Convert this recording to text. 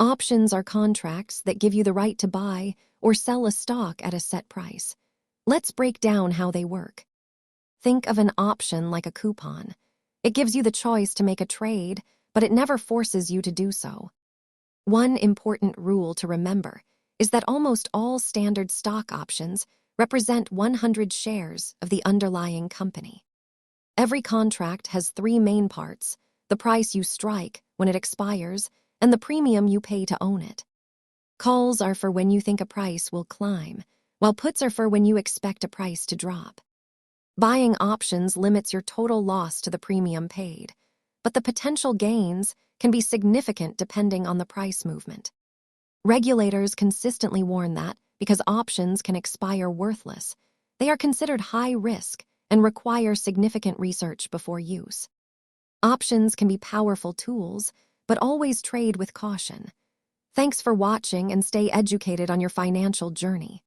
Options are contracts that give you the right to buy or sell a stock at a set price. Let's break down how they work. Think of an option like a coupon. It gives you the choice to make a trade, but it never forces you to do so. One important rule to remember is that almost all standard stock options represent 100 shares of the underlying company. Every contract has three main parts: the price you strike when it expires and the premium you pay to own it. Calls are for when you think a price will climb, while puts are for when you expect a price to drop. Buying options limits your total loss to the premium paid, but the potential gains can be significant depending on the price movement. Regulators consistently warn that, because options can expire worthless, they are considered high risk and require significant research before use. Options can be powerful tools, but always trade with caution. Thanks for watching, and stay educated on your financial journey.